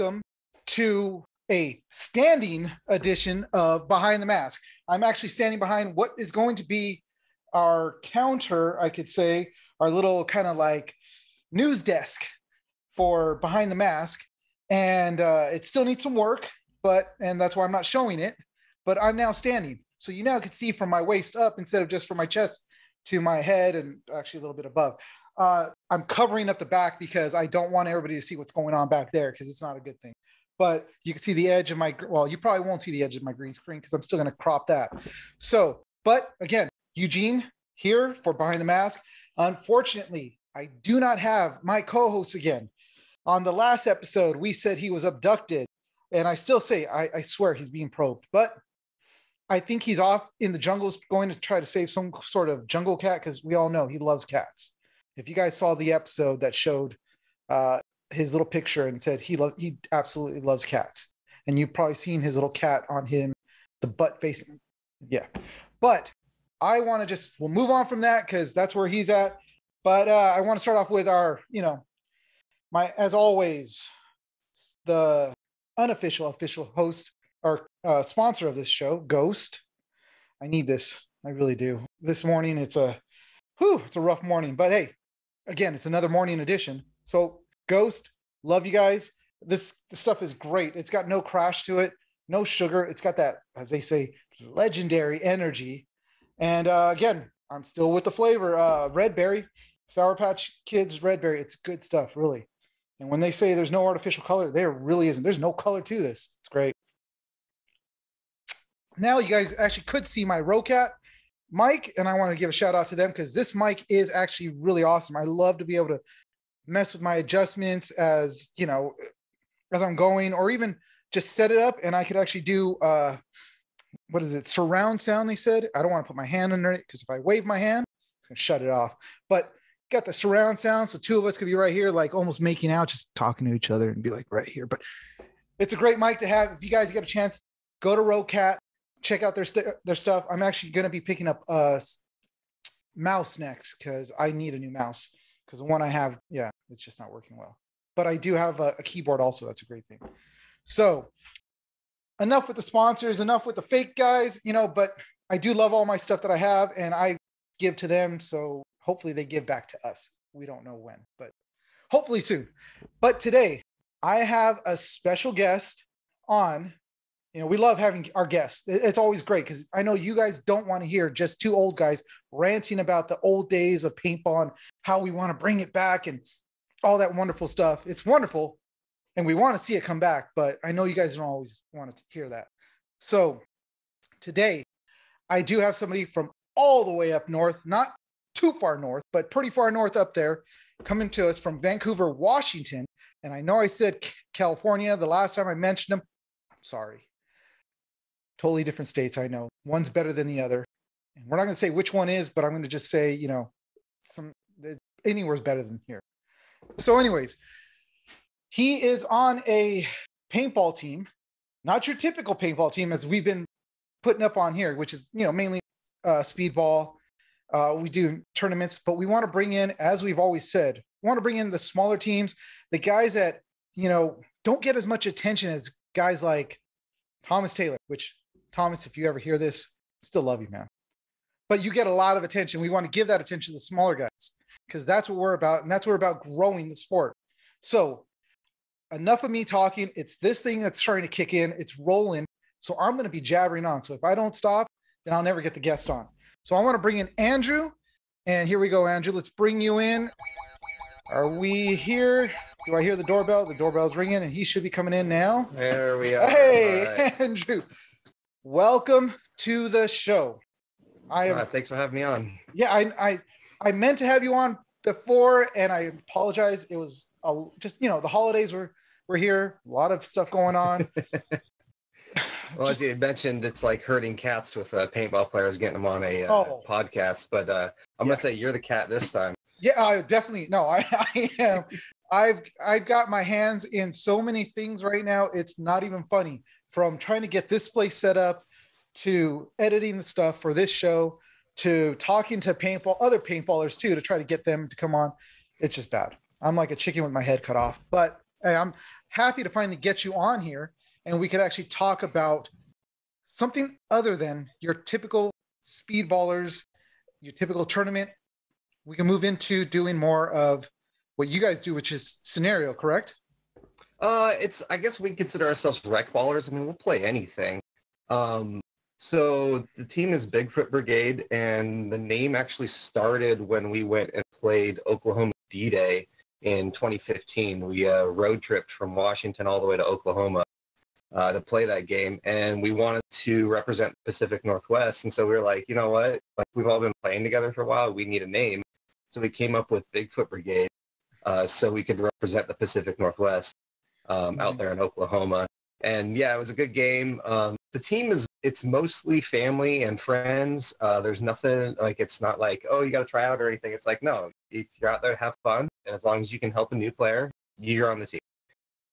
welcome to a standing edition of Behind the Mask. I'm actually standing behind what is going to be our counter, I could say, our little kind of like news desk for Behind the Mask. And it still needs some work, and that's why I'm not showing it, but I'm now standing. So you now can see from my waist up instead of just from my chest to my head and actually a little bit above. I'm covering up the back because I don't want everybody to see what's going on back there because it's not a good thing. But you can see the edge of my, well, you probably won't see the edge of my green screen because I'm still going to crop that. So, but again, Eugene here for Behind the Mask. Unfortunately, I do not have my co-host again. On the last episode, we said he was abducted, and I still say, I swear he's being probed, but I think he's off in the jungles going to try to save some sort of jungle cat because we all know he loves cats. If you guys saw the episode that showed his little picture and said he absolutely loves cats, and you've probably seen his little cat on him, the butt facing. Yeah, but I want to we'll move on from that because that's where he's at. But I want to start off with our, as always, the unofficial official host or sponsor of this show, Ghost. I need this. I really do. This morning, it's a rough morning, but hey, again, it's another morning edition. So Ghost, love you guys. This stuff is great. It's got no crash to it, no sugar. It's got that, as they say, legendary energy. And again, I'm still with the flavor, red berry, Sour Patch Kids red berry. It's good stuff, really. And when they say there's no artificial color, there really isn't. There's no color to this. It's great. Now you guys actually could see my Rocat mic, and I want to give a shout out to them because this mic is actually really awesome. I love to be able to mess with my adjustments as I'm going, or even just set it up and I could actually do what is it, surround sound, they said. I don't want to put my hand under it because if I wave my hand, it's gonna shut it off. But got the surround sound, so two of us could be right here, like almost making out, just talking to each other and be like right here. But it's a great mic to have. If you guys get a chance, go to Rocat, check out their stuff. I'm actually going to be picking up a mouse next because I need a new mouse because the one I have, it's just not working well. But I do have a keyboard also. That's a great thing. So enough with the sponsors, enough with the fake guys, but I do love all my stuff that I have and I give to them. So hopefully they give back to us. We don't know when, but hopefully soon. But today I have a special guest on. We love having our guests. It's always great because I know you guys don't want to hear just two old guys ranting about the old days of paintball and how we want to bring it back and all that wonderful stuff. It's wonderful and we want to see it come back, but I know you guys don't always want to hear that. So today I do have somebody from all the way up north, not too far north, but pretty far north up there, coming to us from Vancouver, Washington. And I know I said California the last time I mentioned them. I'm sorry. Totally different states, I know. One's better than the other. And we're not going to say which one is, but I'm going to just say, anywhere's better than here. So anyways, he is on a paintball team, not your typical paintball team as we've been putting up on here, which is, mainly speedball. We do tournaments, but we want to bring in, as we've always said, we want to bring in the smaller teams, the guys that, don't get as much attention as guys like Thomas Taylor, which Thomas, if you ever hear this, still love you, man. But you get a lot of attention. We want to give that attention to the smaller guys because that's what we're about. And that's what we're about, growing the sport. So enough of me talking. It's this thing that's starting to kick in. It's rolling. So I'm going to be jabbering on. So if I don't stop, then I'll never get the guest on. So I want to bring in Andrew. And here we go, Andrew. Let's bring you in. Are we here? Do I hear the doorbell? The doorbell's ringing and he should be coming in now. There we are. Hey, right. Andrew. Welcome to the show. Thanks for having me on. Yeah, I meant to have you on before, and I apologize. It was just the holidays were here. A lot of stuff going on. Well, as you mentioned, it's like herding cats with paintball players, getting them on a podcast. But I'm gonna say you're the cat this time. Yeah, I definitely. No, I am. I've got my hands in so many things right now. It's not even funny. From trying to get this place set up, to editing the stuff for this show, to talking to other paintballers too, to try to get them to come on. It's just bad. I'm like a chicken with my head cut off. But Hey, I'm happy to finally get you on here, and we could actually talk about something other than your typical speedballers, your typical tournament. We can move into doing more of what you guys do, which is scenario, correct? I guess we consider ourselves rec ballers. I mean, we'll play anything. Um, so the team is Bigfoot Brigade, and the name actually started when we went and played Oklahoma D-Day in 2015. We road tripped from Washington all the way to Oklahoma to play that game, and we wanted to represent the Pacific Northwest. And so we were like, you know what? Like, we've all been playing together for a while. We need a name. So we came up with Bigfoot Brigade, so we could represent the Pacific Northwest out there in Oklahoma. And yeah, it was a good game. The team it's mostly family and friends. There's nothing like, it's not like, oh, you got to try out or anything. It's like, no, if you're out there, have fun. And as long as you can help a new player, you're on the team.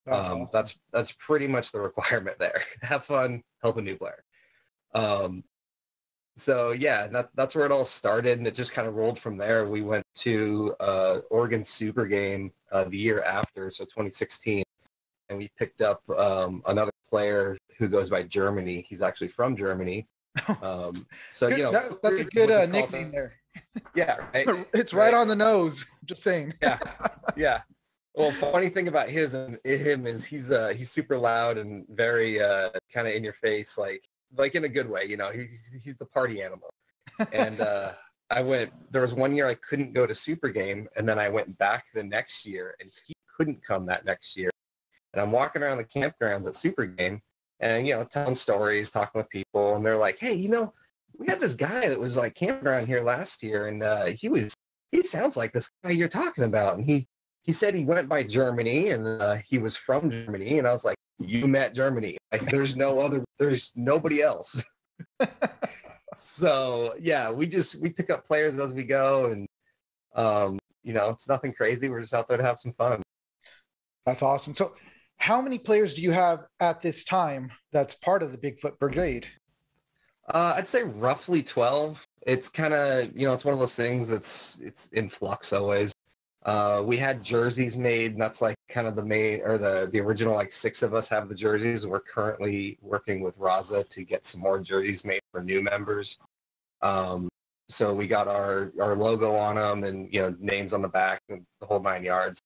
That's awesome. That's pretty much the requirement there. Have fun, help a new player. So yeah, that's where it all started, and it just kind of rolled from there. We went to Oregon Super Game the year after, so 2016, and we picked up another player who goes by Germany. He's actually from Germany. So you know, that's a good nickname there. Yeah, right? It's right on the nose. Just saying. Yeah. Well, funny thing about him is he's super loud and very kind of in your face, like in a good way. You know, he's the party animal. And there was one year I couldn't go to Super Game, and then I went back the next year, and he couldn't come that next year. And I'm walking around the campgrounds at Super Game, and you know, telling stories, talking with people, and they're like, "Hey, you know, we had this guy that was like camping around here last year, and he sounds like this guy you're talking about." And he said he went by Germany, and he was from Germany. And I was like, "You met Germany? Like, there's nobody else." So yeah, we pick up players as we go, and you know, it's nothing crazy. We're just out there to have some fun. That's awesome. So, how many players do you have at this time that's part of the Bigfoot Brigade? I'd say roughly 12. It's kind of, you know, it's one of those things that's it's in flux always. We had jerseys made, and that's like kind of the main, or the original, like 6 of us have the jerseys. We're currently working with Raza to get some more jerseys made for new members. So we got our logo on them, and you know, names on the back, and the whole 9 yards.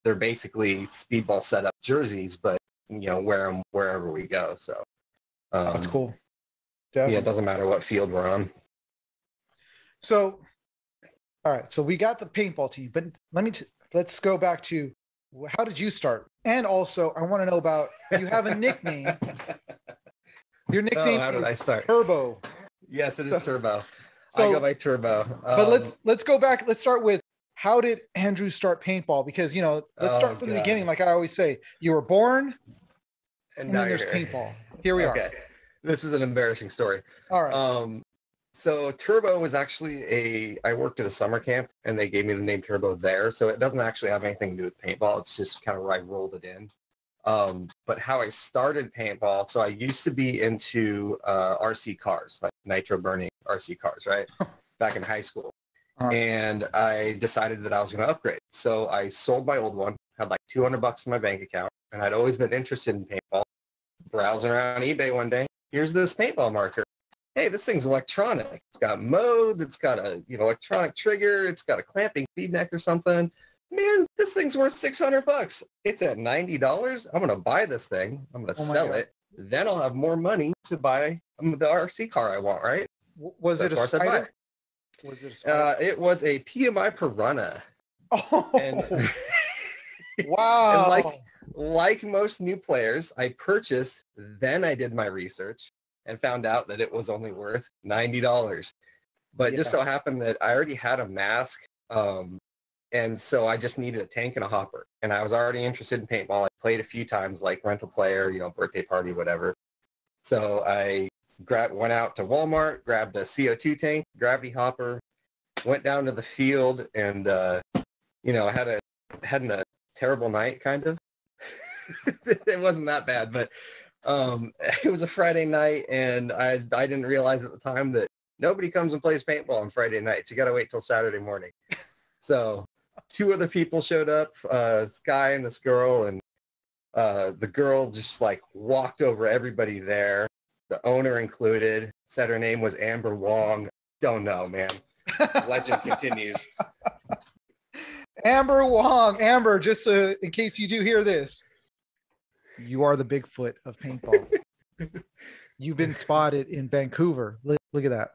They're basically speedball setup jerseys, but you know, wear them wherever we go. So that's cool. Definitely. Yeah, it doesn't matter what field we're on. So, all right. So we got the paintball team, but let's go back to how did you start? And also, I want to know about, you have a nickname. Your nickname. How did I start? Turbo. Yes, it is Turbo. So, I go by Turbo. But let's go back. Let's start with, how did Andrew start paintball? Because, you know, let's start from the beginning. Like I always say, you were born, and then there's paintball. Here we are. This is an embarrassing story. All right. So Turbo was actually I worked at a summer camp, and they gave me the name Turbo there. So it doesn't actually have anything to do with paintball. It's just kind of where I rolled it in. But how I started paintball, so I used to be into RC cars, like nitro burning RC cars, right? Back in high school. And I decided that I was going to upgrade. So I sold my old one, had like $200 in my bank account, and I'd always been interested in paintball. Browsing around eBay one day, here's this paintball marker. Hey, this thing's electronic. It's got modes. It's got a electronic trigger. It's got a clamping feed neck or something. Man, this thing's worth $600. It's at $90. I'm gonna buy this thing. I'm gonna sell it. Then I'll have more money to buy the RC car I want. Right? Was it a Spider? Was it a Spider? It was a PMI Piranha. Oh, and, wow! And like most new players, I purchased. Then I did my research and found out that it was only worth $90. But just so happened that I already had a mask, and so I just needed a tank and a hopper. And I was already interested in paintball. I played a few times, like rental player, you know, birthday party, whatever. So I went out to Walmart, grabbed a CO2 tank, gravity hopper, went down to the field, and you know, had a terrible night, kind of. It wasn't that bad, but it was a Friday night, and I didn't realize at the time that nobody comes and plays paintball on Friday nights. You got to wait till Saturday morning. So 2 other people showed up, this guy and this girl, and The girl just like walked over everybody there, the owner included, said her name was Amber Wong. Don't know, man. Legend continues. Amber Wong. Amber, just in case you do hear this, you are the Bigfoot of paintball. You've been spotted in Vancouver. Look at that.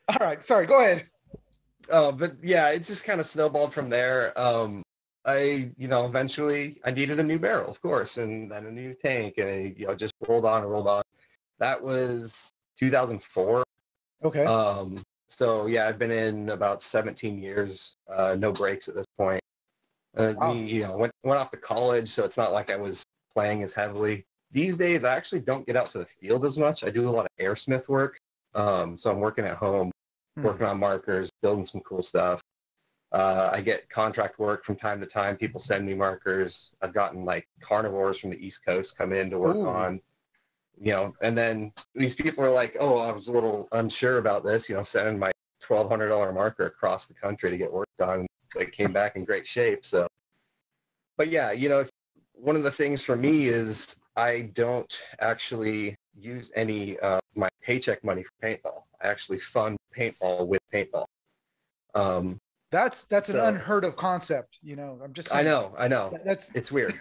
All right. Sorry. Go ahead. But yeah, it just kind of snowballed from there. Eventually I needed a new barrel, of course, and then a new tank, and it, just rolled on and rolled on. That was 2004. Okay. So yeah, I've been in about 17 years, no breaks at this point. Wow. Went off to college, so it's not like I was playing as heavily. These days, I actually don't get out to the field as much. I do a lot of airsmith work. So I'm working at home, working on markers, building some cool stuff. I get contract work from time to time. People send me markers. I've gotten like carnivores from the East Coast come in to work on, and then these people are like, oh, I was a little unsure about this, sending my $1,200 marker across the country to get work done. They came back in great shape. So, but yeah, one of the things for me is I don't actually use any my paycheck money for paintball. I actually fund paintball with paintball. That's an unheard of concept. I'm just saying. I know. It's weird.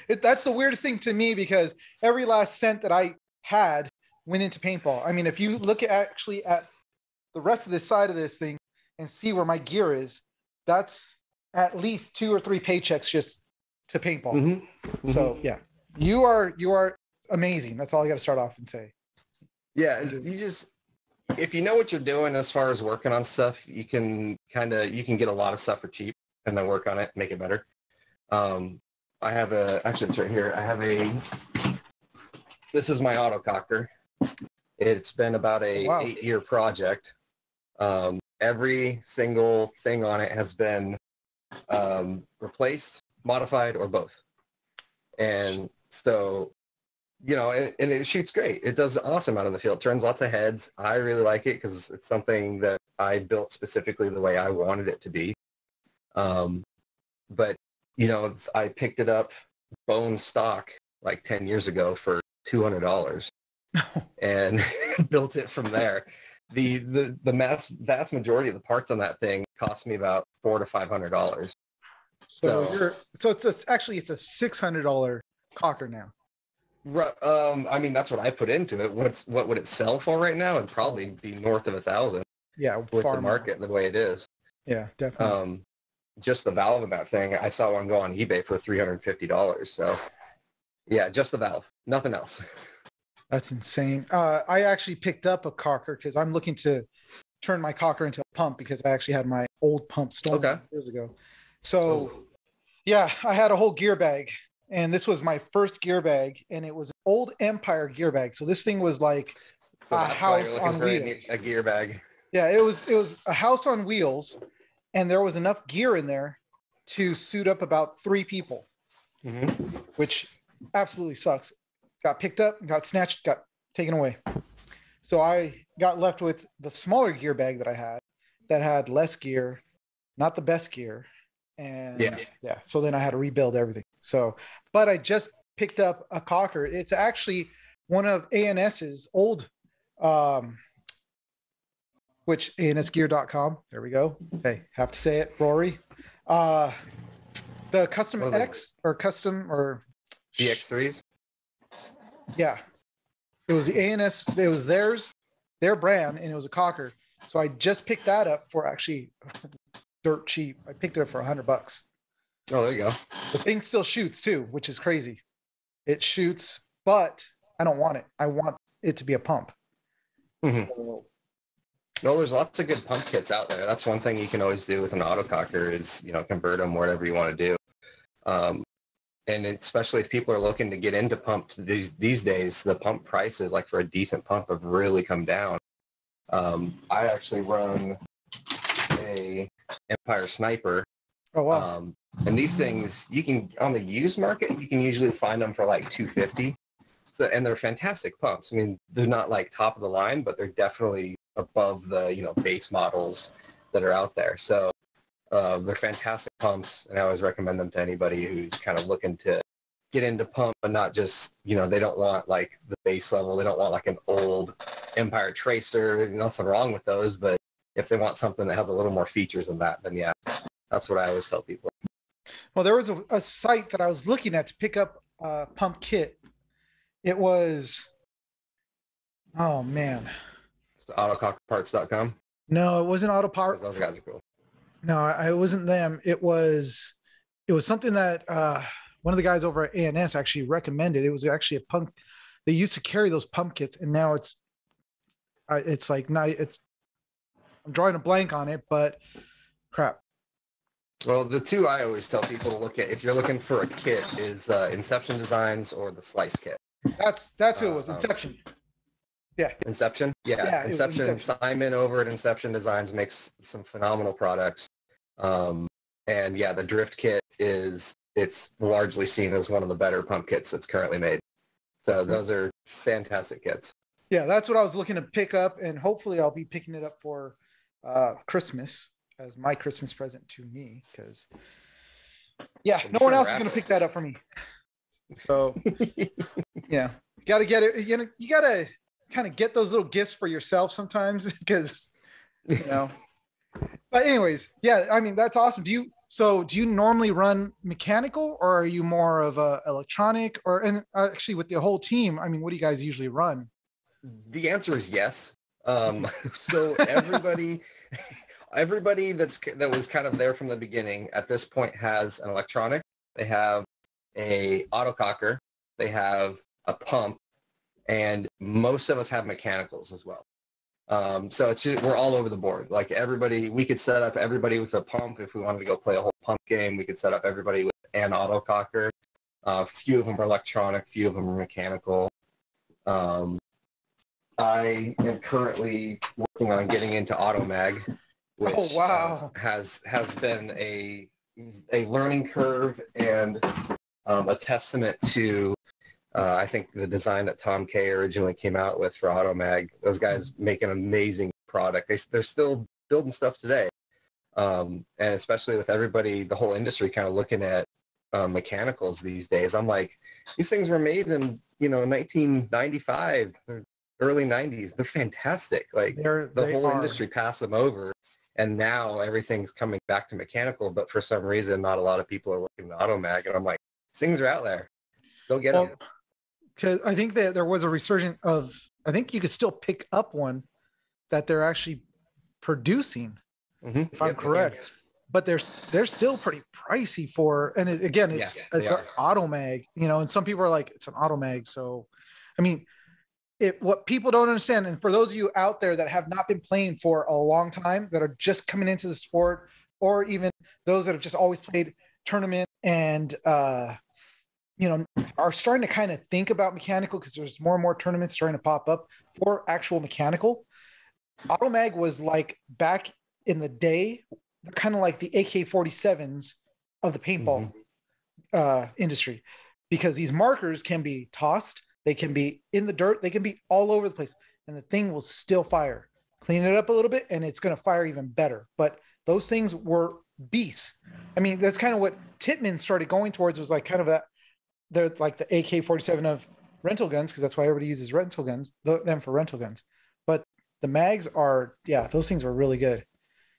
That's the weirdest thing to me, because every last cent that I had went into paintball. I mean, if you look at the rest of this side of this thing and see where my gear is, that's at least 2 or 3 paychecks just to paintball. Mm-hmm. So yeah, you are amazing. That's all I got to start off and say. Yeah, if you know what you're doing as far as working on stuff, you can get a lot of stuff for cheap and then work on it, make it better. I have actually it's right here. This is my autococker. It's been about a 8-year project. Every single thing on it has been replaced, modified, or both. And so, and it shoots great. It does awesome out in the field. Turns lots of heads. I really like it because it's something that I built specifically the way I wanted it to be. But, I picked it up bone stock like 10 years ago for $200 and built it from there. The vast majority of the parts on that thing cost me about $400 to $500. So it's a $600 cocker now. I mean, that's what I put into it. What would it sell for right now? It'd probably be north of $1,000. Yeah, with the market the way it is. Yeah, definitely. Just the valve in that thing, I saw one go on eBay for $350. So, yeah, just the valve, nothing else. That's insane. I actually picked up a cocker because I'm looking to turn my cocker into a pump, because I actually had my old pump stolen years ago. So, yeah, I had a whole gear bag. And this was my first gear bag, and it was an old Empire gear bag. So this thing was like a house on wheels. A gear bag. Yeah, it was a house on wheels, and there was enough gear in there to suit up about 3 people, which absolutely sucks. Got picked up, got snatched, got taken away. So I got left with the smaller gear bag that had less gear, not the best gear. And yeah, so then I had to rebuild everything. So, but I just picked up a cocker. It's actually one of ANS's old, which ANSgear.com. There we go. Hey, have to say it, Rory. The custom X or custom or DX3s. Yeah, it was the ANS. It was their brand, and it was a cocker. So I just picked that up for actually dirt cheap. I picked it up for $100. Oh, there you go. The thing still shoots too, which is crazy. It shoots, but I don't want it. I want it to be a pump. So, no, there's lots of good pump kits out there. That's one thing you can always do with an autococker is, convert them whatever you want to do. And especially if people are looking to get into pumps these days, the pump prices, like for a decent pump, have really come down. I actually run a Empire Sniper. Oh wow! And these things, you can on the used market, you can usually find them for like $250. So, and they're fantastic pumps. I mean, they're not like top of the line, but they're definitely above the base models that are out there. So they're fantastic pumps, and I always recommend them to anybody who's kind of looking to get into pump, but not just, they don't want like the base level. They don't want like an old Empire Tracer. There's nothing wrong with those, but if they want something that has a little more features than that, then yeah, that's what I always tell people. Well, there was a site that I was looking at to pick up a pump kit. It was, oh man. It's autocockerparts.com. No, it wasn't Auto Power. Those guys are cool. No, it wasn't them. It was something that one of the guys over at ANS actually recommended. It was actually a pump. They used to carry those pump kits, and now it's like not. I'm drawing a blank on it, but crap. Well, the two I always tell people to look at if you're looking for a kit is Inception Designs or the Slice kit. That's who it was. Inception. Yeah. Inception. Yeah. Inception. Simon over at Inception Designs makes some phenomenal products. And yeah, the Drift kit it's largely seen as one of the better pump kits that's currently made. So those are fantastic kits. Yeah, that's what I was looking to pick up, and hopefully I'll be picking it up for Christmas as my Christmas present to me, because no one else is going to pick that up for me. So yeah, got to get it. You got to kind of get those little gifts for yourself sometimes, because But anyways, yeah, I mean, that's awesome. Do you normally run mechanical, or are you more of a electronic, and actually with the whole team, I mean, what do you guys usually run? The answer is yes. So everybody that was kind of there from the beginning at this point has an electronic. They have a autococker. They have a pump, and most of us have mechanicals as well. So it's just, we're all over the board. Like we could set up everybody with a pump. If we wanted to go play a whole pump game, we could set up everybody with an autococker. A few of them are electronic, few of them are mechanical. I am currently working on getting into AutoMag, which has been a learning curve and a testament to I think the design that Tom Kay originally came out with for AutoMag. Those guys make an amazing product. They're still building stuff today, and especially with everybody, the whole industry kind of looking at mechanicals these days. I'm like, these things were made in 1995, early 90s. They're fantastic. Like the whole industry passed them over, and now everything's coming back to mechanical. But for some reason, not a lot of people are looking at AutoMag, and I'm like, things are out there. Go get them. Because I think that there was a resurgence of, I think you could still pick up one that they're actually producing, if I'm correct. But they're still pretty pricey for, and it's an AutoMag, and some people are like, it's an AutoMag. So, I mean, what people don't understand, and for those of you out there that have not been playing for a long time, that are just coming into the sport, or even those that have just always played tournament and are starting to kind of think about mechanical, because there's more and more tournaments starting to pop up for actual mechanical. AutoMag was like, back in the day, kind of like the AK-47s of the paintball industry, because these markers can be tossed, they can be in the dirt, they can be all over the place, and the thing will still fire. Clean it up a little bit and it's going to fire even better. But those things were beasts. I mean, that's kind of what Tittman started going towards, was like kind of they're like the AK-47 of rental guns, because that's why everybody uses rental guns, them for rental guns. But the mags are, those things are really good.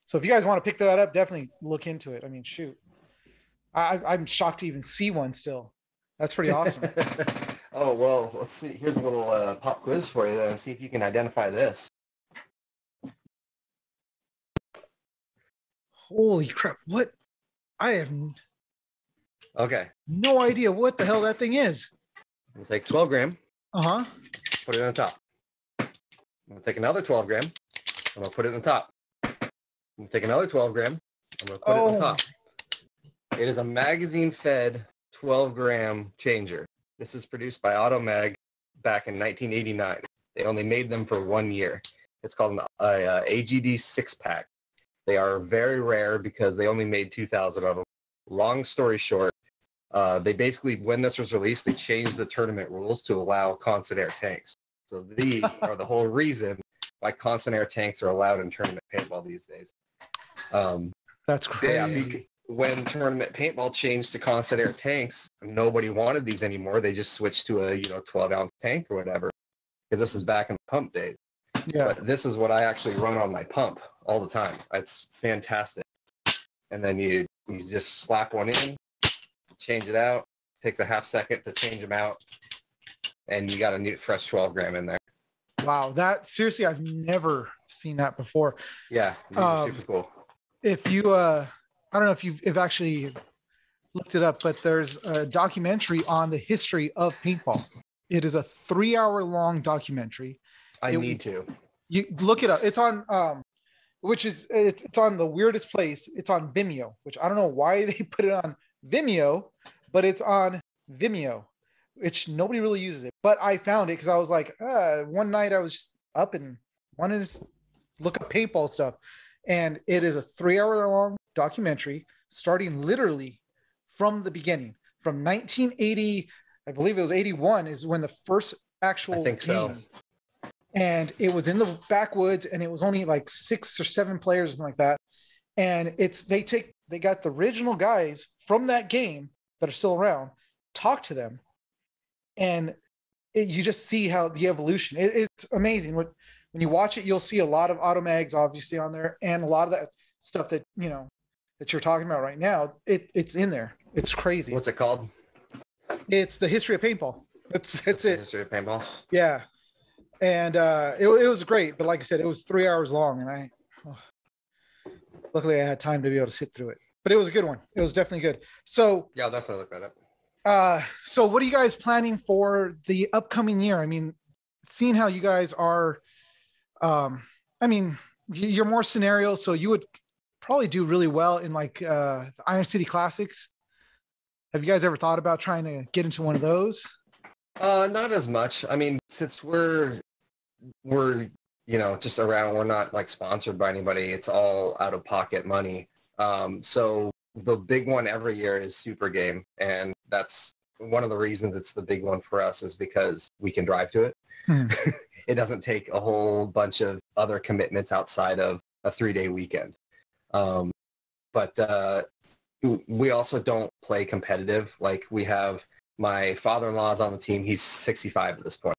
So if you guys want to pick that up, definitely look into it. I mean, shoot, I'm shocked to even see one still. That's pretty awesome. Oh, well, let's see. Here's a little pop quiz for you, then, see if you can identify this. Holy crap. What? I have no idea what the hell that thing is. We'll take 12 gram. Put it on the top. I'm going to take another 12 gram. I'm going to put it in the top. I'm going to take another 12 gram. I'm going to put it on the top. It is a magazine-fed 12-gram changer. This is produced by AutoMag back in 1989. They only made them for 1 year. It's called an AGD 6-pack. They are very rare because they only made 2,000 of them. Long story short, they basically, when this was released, they changed the tournament rules to allow constant air tanks. So these are the whole reason why constant air tanks are allowed in tournament paintball these days. That's crazy. when tournament paintball changed to constant air tanks, nobody wanted these anymore. They just switched to a 12-ounce tank or whatever, because this is back in the pump days. Yeah. But this is what I actually run on my pump all the time. It's fantastic. And then you just slap one in, change it out. Takes a half second to change them out, and you got a new fresh 12 gram in there. Wow, that seriously, I've never seen that before. Yeah, these are super cool. If you, I don't know if you've actually looked it up, but there's a documentary on the history of paintball. It is a 3-hour-long documentary. I need to. You look it up. It's on, it's on the weirdest place. It's on Vimeo, which I don't know why they put it on Vimeo, but it's on Vimeo, which nobody really uses it. But I found it because I was like, one night I was just up and wanted to look up paintball stuff. And it is a 3-hour-long documentary starting literally from the beginning. From 1980, I believe it was 81 is when the first actual game. So. And it was in the backwoods, and it was only like 6 or 7 players, something like that. And they got the original guys from that game that are still around, talk to them, and you just see how the evolution. It's amazing. When you watch it, you'll see a lot of automags obviously on there, and a lot of that stuff that that you're talking about right now. It's in there. It's crazy. What's it called? It's the history of paintball. That's it. History of paintball. Yeah. And it was great, but like I said, it was 3 hours long, and luckily I had time to be able to sit through it. But it was a good one. It was definitely good. So yeah, I'll definitely look that up. So what are you guys planning for the upcoming year? I mean, seeing how you guys are, I mean, you're more scenario, so you would probably do really well in like the Iron City Classics. Have you guys ever thought about trying to get into one of those? Not as much. I mean, since we're just around, we're not like sponsored by anybody. It's all out of pocket money. So the big one every year is Super Game, and that's one of the reasons it's the big one for us is because we can drive to it. It doesn't take a whole bunch of other commitments outside of a 3-day weekend. But we also don't play competitive. Like we have my father-in-law's on the team. He's 65 at this point.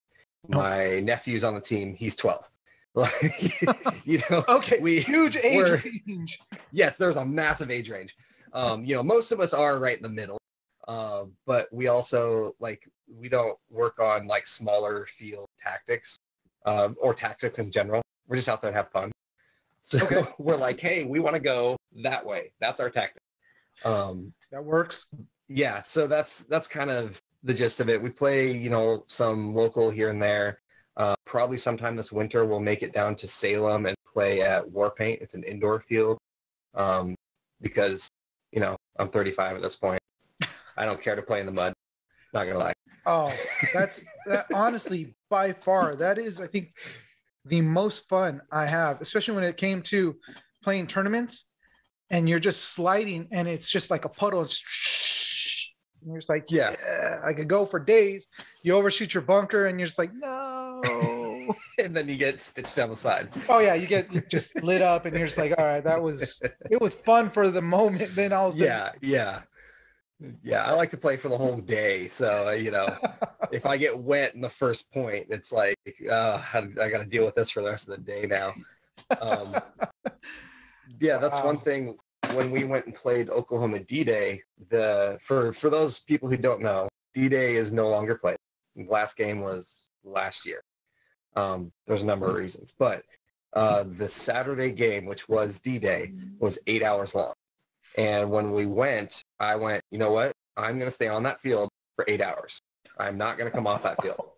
My nephew's on the team. He's 12. Okay, huge age range. Yes, there's a massive age range. Most of us are right in the middle. But we also we don't work on like smaller field tactics or tactics in general. We're just out there to have fun. So we're like, hey, we want to go that way. That's our tactic. That works. Yeah, so that's kind of the gist of it. We play, some local here and there. Probably sometime this winter we'll make it down to Salem and play at Warpaint. It's an indoor field. Because, I'm 35 at this point. I don't care to play in the mud. Not gonna lie. Oh, that honestly, by far, that is, I think, the most fun I have, especially when it came to playing tournaments and you're just sliding and it's just like a puddle. And you're just like, yeah, I could go for days. You overshoot your bunker and you're just like, no. And then you get stitched down the side. Oh yeah, you get just lit up and you're just like, all right, it was fun for the moment. Then all of a sudden, yeah, I like to play for the whole day. So, if I get wet in the first point, it's like, I got to deal with this for the rest of the day now. That's one thing. When we went and played Oklahoma D-Day, for those people who don't know, D-Day is no longer played. The last game was last year. There's a number of reasons, but the Saturday game, which was D-Day, was 8 hours long. And when we went, I went, you know what? I'm going to stay on that field for 8 hours. I'm not going to come off that field.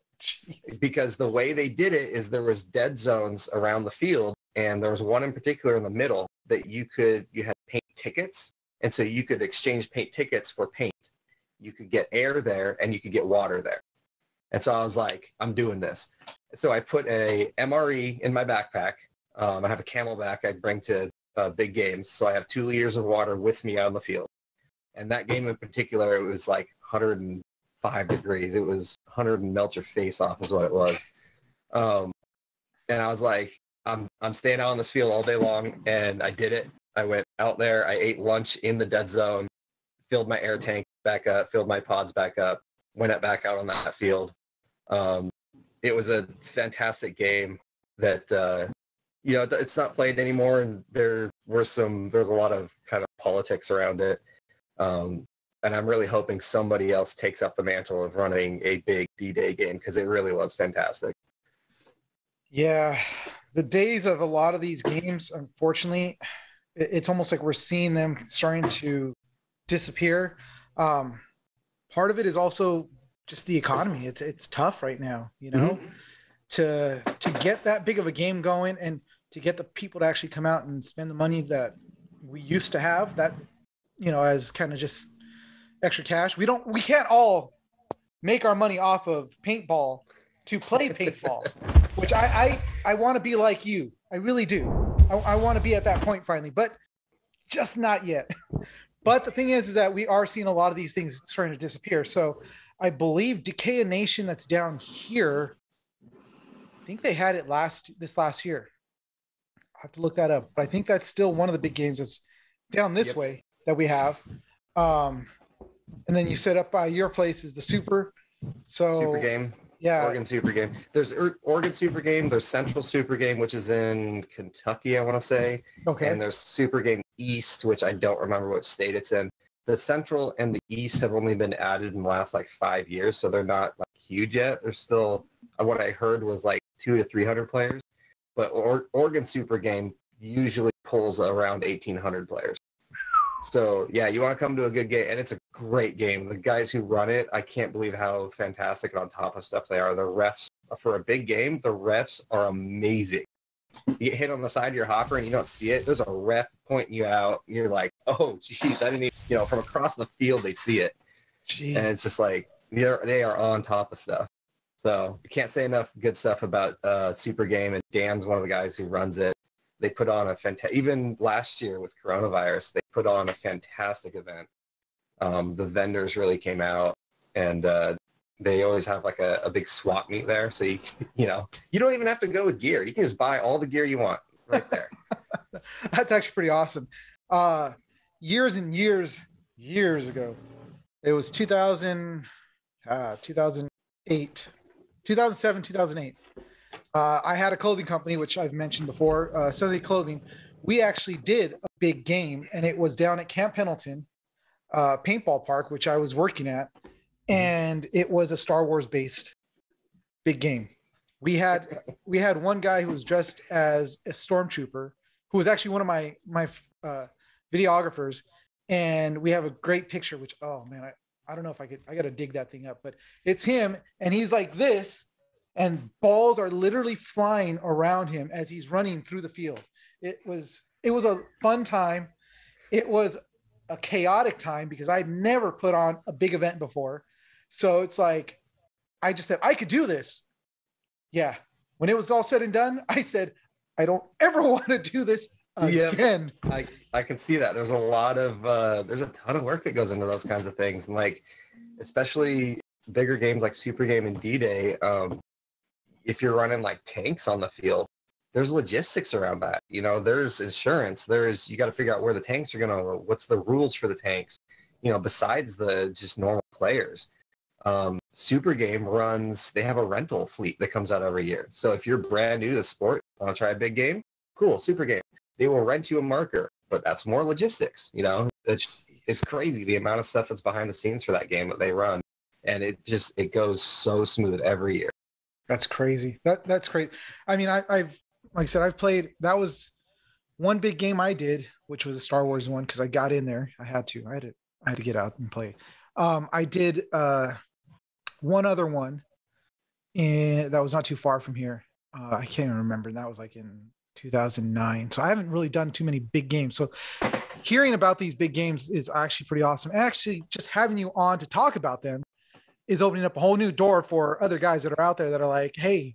Because the way they did it is there was dead zones around the field, and there was one in particular in the middle that you had paint tickets, and so you could exchange paint tickets for paint. You could get air there, and you could get water there. And so I was like, I'm doing this. So I put a MRE in my backpack. I have a Camelback I bring to big games, so I have 2 liters of water with me on the field. And that game in particular, it was like 105 degrees. It was 100 and melt your face off is what it was. And I was like, I'm staying out on this field all day long, and I did it. I went out there, I ate lunch in the dead zone, filled my air tank back up, filled my pods back up, went back out on that field. It was a fantastic game that, it's not played anymore, and there's a lot of kind of politics around it. And I'm really hoping somebody else takes up the mantle of running a big D-Day game, because it really was fantastic. Yeah, the days of a lot of these games, unfortunately, it's almost like we're seeing them starting to disappear. Part of it is also just the economy. It's tough right now, Mm-hmm. to get that big of a game going, and to get the people to actually come out and spend the money that we used to have, that, as kind of just extra cash. We can't all make our money off of paintball to play paintball, which I want to be like you. I really do. I want to be at that point finally, but just not yet. But the thing is that we are seeing a lot of these things starting to disappear. So I believe Decay Nation, that's down here, I think they had it this last year. I have to look that up, but I think that's still one of the big games that's down this way that we have. And then you set up by your place is the Super. So Super Game. Yeah. Oregon Super Game. There's Oregon Super Game. There's Central Super Game, which is in Kentucky, I want to say. Okay. And there's Super Game East, which I don't remember what state it's in. The Central and the East have only been added in the last 5 years, so they're not huge yet. They're still, what I heard was 200 to 300 players. But Oregon Super Game usually pulls around 1,800 players. So, yeah, you want to come to a good game, and it's a great game. The guys who run it, I can't believe how fantastic and on top of stuff they are. The refs, for a big game, the refs are amazing. You get hit on the side of your hopper and you don't see it. There's a ref pointing you out. You're like, oh, geez, I didn't even, from across the field, they see it. Jeez. And it's just they are on top of stuff. So you can't say enough good stuff about Super Game, and Dan's one of the guys who runs it. They put on even last year with coronavirus, they put on a fantastic event. The vendors really came out, and they always have a big swap meet there. So you don't even have to go with gear. You can just buy all the gear you want right there. That's actually pretty awesome. Years and years ago, it was 2008, 2007, 2008. I had a clothing company, which I've mentioned before, Sunday Clothing. We actually did a big game, and it was down at Camp Pendleton paintball park, which I was working at, and it was a Star Wars based big game. We had one guy who was dressed as a stormtrooper, who was actually one of my videographers, and we have a great picture. Which, oh man, I don't know if I got to dig that thing up, but it's him, and he's like this. And balls are literally flying around him as he's running through the field. It was a fun time. It was a chaotic time because I'd never put on a big event before. So it's I just said, I could do this. Yeah. When it was all said and done, I said, I don't ever want to do this again. Yeah, I can see that. There's a ton of work that goes into those kinds of things. And especially bigger games like Super Game and D-Day, if you're running tanks on the field, there's logistics around that. There's insurance. You got to figure out where the tanks are what's the rules for the tanks, besides the just normal players. Super Game they have a rental fleet that comes out every year. So if you're brand new to the sport, want to try a big game, cool, Super Game. They will rent you a marker, but that's more logistics. It's crazy the amount of stuff that's behind the scenes for that game that they run. And it goes so smooth every year. That's crazy. That's crazy. I mean, I've like I said, I've played. That was one big game I did, which was a Star Wars one, because I got in there. I had to get out and play. I did one other one, and that was not too far from here. I can't even remember. And that was in 2009. So I haven't really done too many big games. So hearing about these big games is actually pretty awesome. And actually, just having you on to talk about them is opening up a whole new door for other guys that are out there that are like, hey,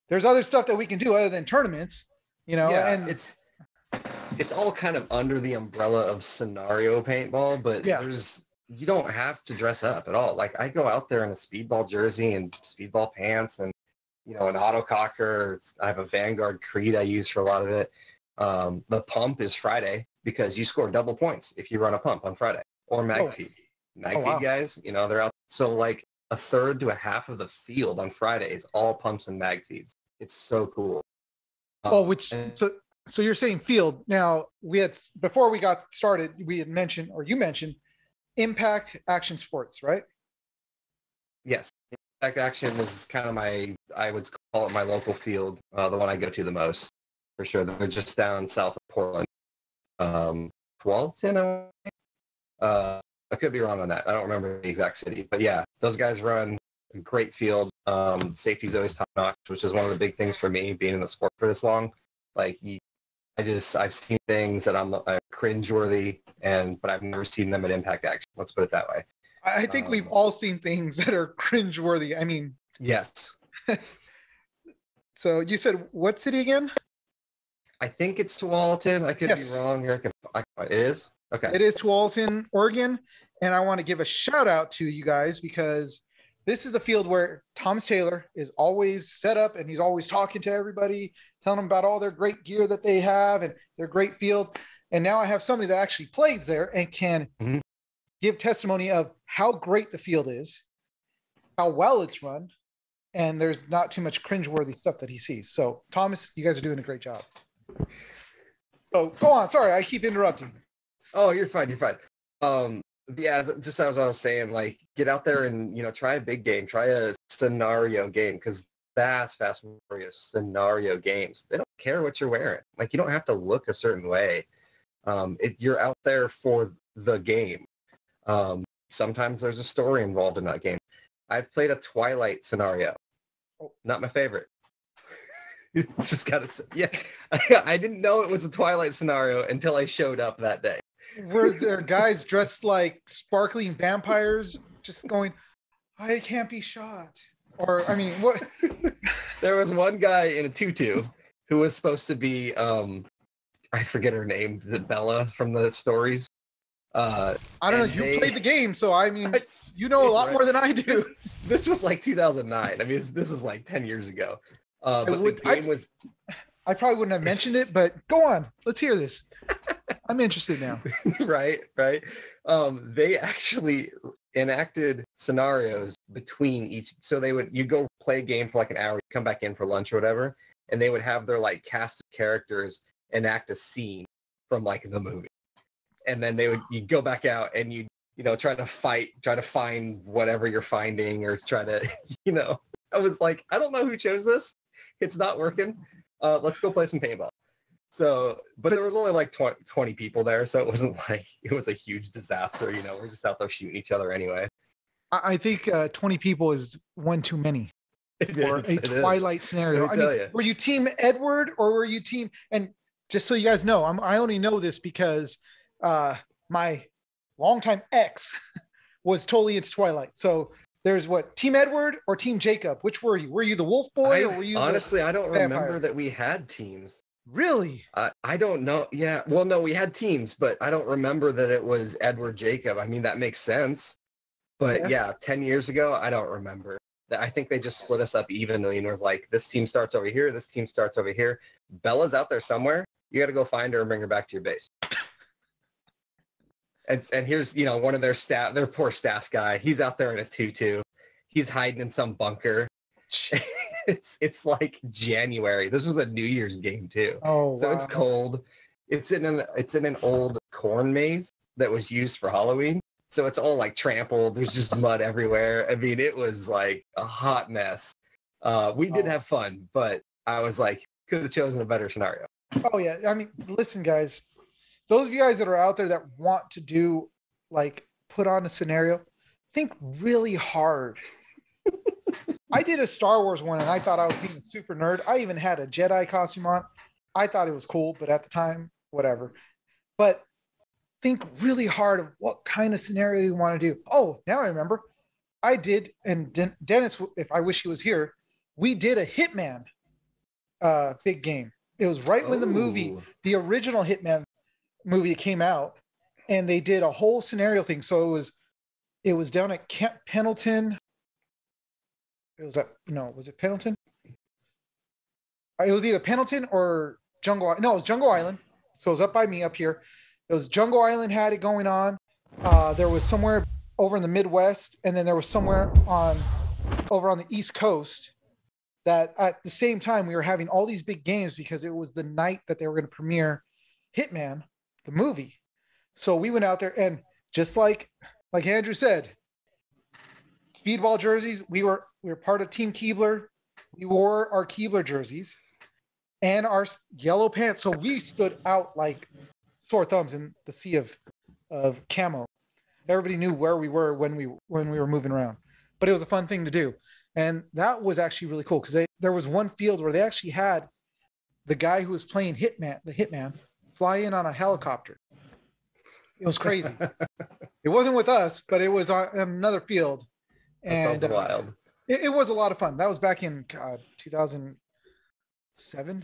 there's other stuff that we can do other than tournaments, Yeah, and it's all kind of under the umbrella of scenario paintball, but you don't have to dress up at all. I go out there in a speedball jersey and speedball pants and, an autococker. I have a Vanguard Creed I use for a lot of it. The pump is Friday because you score double points if you run a pump on Friday, or mag feed. Mag feed guys, you know, they're out. So like a third to a half of the field on Friday is all pumps and mag feeds. It's so cool. So you're saying field. Now we had, before we got started, we had mentioned, or you mentioned, Impact Action Sports, right? Yes. Impact Action is kind of I would call it my local field, the one I go to the most, for sure. They're just down south of Portland. Tualatin, I could be wrong on that. I don't remember the exact city. But yeah, those guys run a great field. Safety's always top notch, which is one of the big things for me, being in the sport for this long. Like, I've seen things that I'm cringeworthy, but I've never seen them at Impact Action. Let's put it that way. I think we've all seen things that are cringeworthy. I mean, yes. So you said what city again? I think it's Tualatin. I could be wrong here. It is? Okay. It is Tualatin, Oregon. And I want to give a shout out to you guys because this is the field where Thomas Taylor is always set up, and he's always talking to everybody, telling them about all their great gear that they have and their great field. And now I have somebody that actually plays there and can give testimony of how great the field is, how well it's run, and there's not too much cringeworthy stuff that he sees. So Thomas, you guys are doing a great job. So go on. Sorry, I keep interrupting. Oh, you're fine. You're fine. Yeah, just as I was saying, like, get out there and, you know, try a big game, try a scenario game, because Fast and Furious scenario games, they don't care what you're wearing. Like, you don't have to look a certain way. You're out there for the game. Sometimes there's a story involved in that game. I've played a Twilight scenario. Not my favorite. Just gotta say, yeah. I didn't know it was a Twilight scenario until I showed up that day. Were there guys dressed like sparkling vampires just going, I can't be shot? Or, I mean, what? There was one guy in a tutu who was supposed to be, I forget her name, is it Bella from the stories? I don't know. You played the game, so I mean, you know a lot more than I do. This was like 2009. I mean, this is like 10 years ago. But the game was... I probably wouldn't have mentioned it, but go on. Let's hear this. I'm interested now. Right. They actually enacted scenarios between each. So you go play a game for like an hour, you come back in for lunch or whatever, and they would have their like cast of characters enact a scene from like the movie. And then you go back out and you try to find whatever you're finding, or try to, I was like, I don't know who chose this. It's not working. Let's go play some paintball. So, but there was only like 20 people there, so it wasn't like it was a huge disaster. We're just out there shooting each other anyway. I think 20 people is one too many for a Twilight scenario. I mean, were you team Edward or were you team? And just so you guys know, I only know this because my longtime ex was totally into Twilight. So there's team Edward or team Jacob? Which were you? Were you the wolf boy or were you honestly? I don't remember that we had teams. Really? I don't know. Yeah. Well, no, we had teams, but I don't remember that it was Edward Jacob. I mean, that makes sense. But yeah 10 years ago, I don't remember. I think they just split us up evenly and was like, this team starts over here, this team starts over here. Bella's out there somewhere. You got to go find her and bring her back to your base. And here's, one of their poor staff guy. He's out there in a tutu. He's hiding in some bunker. It's like January. This was a New Year's game too. Oh, so wow. It's cold. It's in an old corn maze that was used for Halloween. So it's all like trampled. There's just mud everywhere. I mean, it was like a hot mess. We did have fun, but I was like, could have chosen a better scenario. Oh yeah. I mean, listen, guys, those of you guys that are out there that want to do put on a scenario, think really hard. I did a Star Wars one and I thought I was being a super nerd. I even had a Jedi costume on. I thought it was cool, but at the time, whatever. But think really hard of what kind of scenario you want to do. Oh, now I remember. I did, and Dennis, if I wish he was here, we did a Hitman big game. It was right when the original Hitman movie came out, and they did a whole scenario thing. So it was down at Camp Pendleton. Was it Pendleton? It was either Pendleton or No, it was Jungle Island. So it was up by me up here. It was Jungle Island had it going on. There was somewhere over in the Midwest, and then there was somewhere over on the East Coast that at the same time we were having all these big games because it was the night that they were going to premiere Hitman, the movie. So we went out there, and just like Andrew said, speedball jerseys. We were part of Team Keebler. We wore our Keebler jerseys and our yellow pants. So we stood out like sore thumbs in the sea of camo. Everybody knew where we were when we were moving around, but it was a fun thing to do. And that was actually really cool because there was one field where they actually had the guy who was playing the Hitman, fly in on a helicopter. It was crazy. It wasn't with us, but it was on another field. And that sounds wild. It was a lot of fun. That was back in 2007,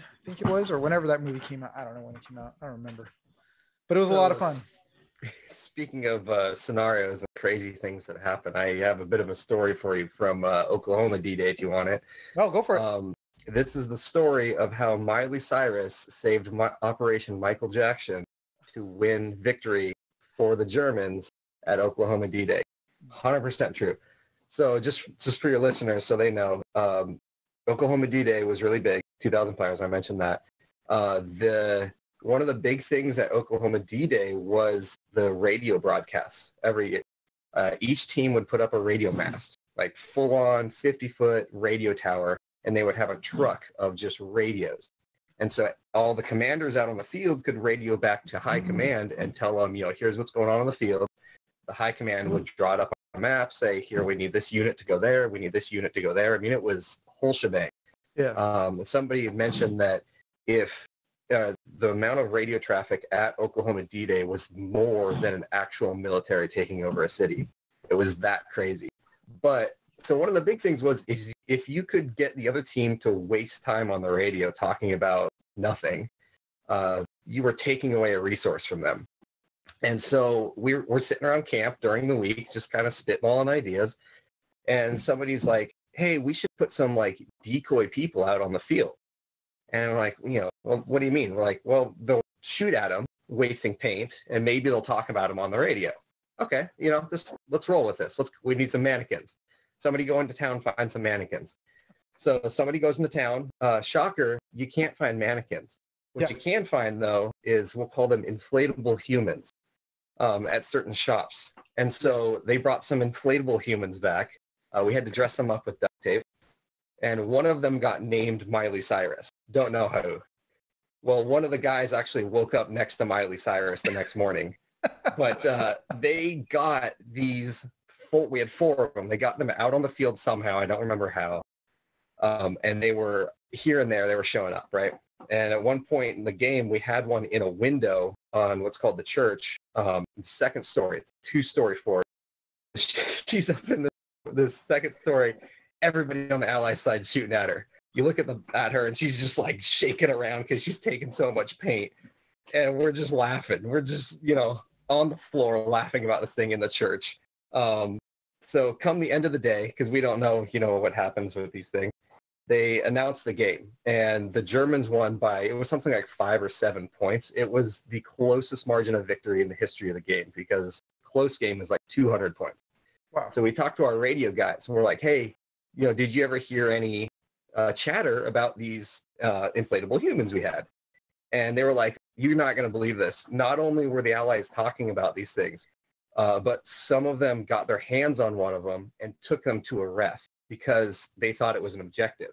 I think it was, or whenever that movie came out. I don't know when it came out. I don't remember. But it was a lot of fun. Speaking of scenarios and crazy things that happen, I have a bit of a story for you from Oklahoma D-Day, if you want it. Oh, go for it. This is the story of how Miley Cyrus saved Operation Michael Jackson to win victory for the Germans at Oklahoma D-Day. 100% true. So just for your listeners, so they know, Oklahoma D-Day was really big, 2,000 players, I mentioned that. One of the big things at Oklahoma D-Day was the radio broadcasts. Each team would put up a radio mast, like full-on 50-foot radio tower, and they would have a truck of just radios. And so all the commanders out on the field could radio back to high command and tell them, here's what's going on the field. The high command would draw it up on a map, say, here, we need this unit to go there. We need this unit to go there. I mean, it was a whole shebang. Yeah. Somebody had mentioned that if the amount of radio traffic at Oklahoma D-Day was more than an actual military taking over a city. It was that crazy. But so one of the big things was if you could get the other team to waste time on the radio talking about nothing, you were taking away a resource from them. And so we're sitting around camp during the week, just kind of spitballing ideas. And somebody's like, hey, we should put some like decoy people out on the field. And I'm like, well, what do you mean? We're like, well, they'll shoot at them, wasting paint, and maybe they'll talk about them on the radio. Okay, let's roll with this. We need some mannequins. Somebody go into town, find some mannequins. So somebody goes into town. Shocker, you can't find mannequins. What you can find, though, is we'll call them inflatable humans at certain shops. And so they brought some inflatable humans back. We had to dress them up with duct tape. And one of them got named Miley Cyrus. Don't know who. Well, one of the guys actually woke up next to Miley Cyrus the next morning. But they got we had 4 of them. They got them out on the field somehow. I don't remember how. And they were here and there. They were showing up, right? And at one point in the game, we had one in a window on what's called the church. Second story. It's a 2-story fort. She's up in this second story. Everybody on the ally side shooting at her. You look at her and she's just like shaking around because she's taking so much paint. And we're just laughing. We're just, on the floor laughing about this thing in the church. So come the end of the day, because we don't know, what happens with these things, they announced the game. And the Germans won by, it was something like 5 or 7 points. It was the closest margin of victory in the history of the game because close game is like 200 points. Wow. So we talked to our radio guys and we're like, hey, did you ever hear any chatter about these inflatable humans we had? And they were like, you're not going to believe this. Not only were the Allies talking about these things, but some of them got their hands on one of them and took them to a ref because they thought it was an objective.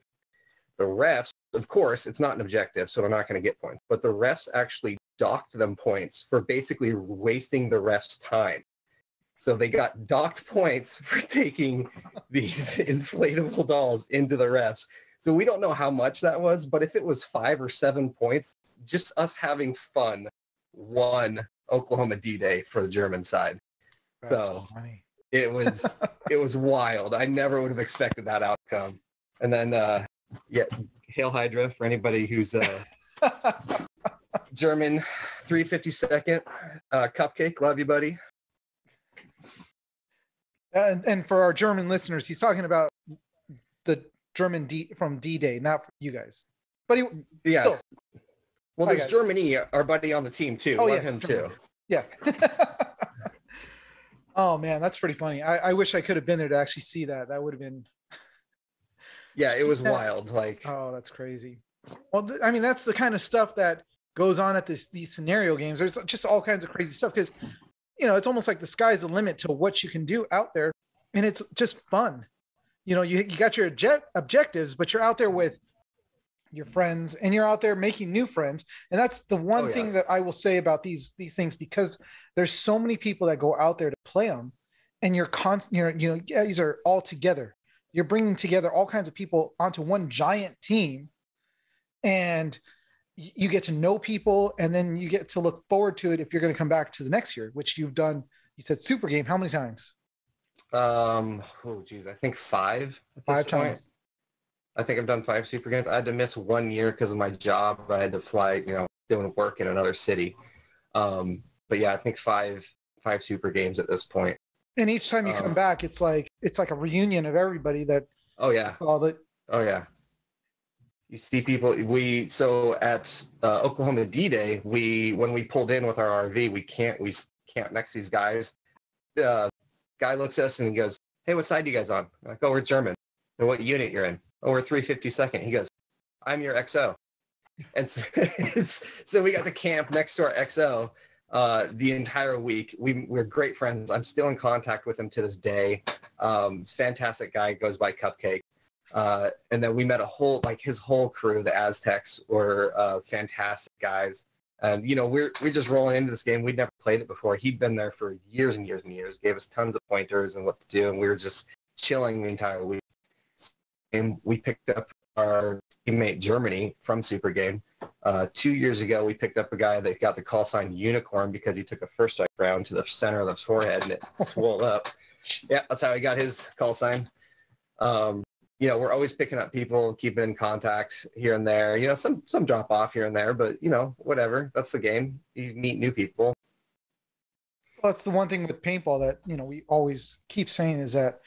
The refs, of course, it's not an objective, so they're not going to get points. But the refs actually docked them points for basically wasting the refs' time. So they got docked points for taking these inflatable dolls into the refs. So we don't know how much that was, but if it was 5 or 7 points, just us having fun won Oklahoma D-Day for the German side. That's so funny. it was wild. I never would have expected that outcome. And then Hail Hydra for anybody who's German 352nd Cupcake. Love you, buddy. And for our German listeners, he's talking about the German from D-Day, not for you guys. But still. Well, Hi there's guys. Germany, our buddy on the team too. Oh Love yes, him Germany. too. Yeah. Oh man, that's pretty funny. I wish I could have been there to actually see that. That would have been. Yeah, it was wild. Like, Oh, that's crazy. Well, I mean, that's the kind of stuff that goes on at these scenario games. There's just all kinds of crazy stuff because it's almost like the sky's the limit to what you can do out there, and it's just fun. You got your objectives, but you're out there with your friends, and you're out there making new friends, and that's the one thing that I will say about these things, because there's so many people that go out there to play them, and these are all together. You're bringing together all kinds of people onto one giant team, and you get to know people, and then you get to look forward to it if you're going to come back to the next year, which you've done. You said Super Game how many times? oh geez, I think 5 at this 5 point. times. I think I've done 5 Super Games. I had to miss 1 year because of my job. I had to fly, doing work in another city. But yeah, I think five Super Games at this point. And each time you come back, it's like a reunion of everybody that. Oh yeah. All that. Oh yeah. You see people. So at Oklahoma D-Day, when we pulled in with our RV, we camped next to these guys. Guy looks at us and he goes, "Hey, what side are you guys on?" I'm like, "Oh, we're German." "And what unit you're in?" "Oh, we're 352nd. He goes, "I'm your XO." And so we got to camp next to our XO the entire week. We're great friends. I'm still in contact with him to this day. He's a fantastic guy. Goes by Cupcake. And then we met his whole crew. The Aztecs were fantastic guys. And we're just rolling into this game. We'd never played it before. He'd been there for years and years and years. Gave us tons of pointers and what to do, and we were just chilling the entire week. And we picked up our teammate Germany from Super Game. 2 years ago, we picked up a guy that got the call sign Unicorn because he took a first strike round to the center of the forehead and it swelled up. Yeah, that's how he got his call sign. We're always picking up people, keeping in contact here and there. Some drop off here and there, but whatever. That's the game. You meet new people. Well, that's the one thing with paintball that we always keep saying is that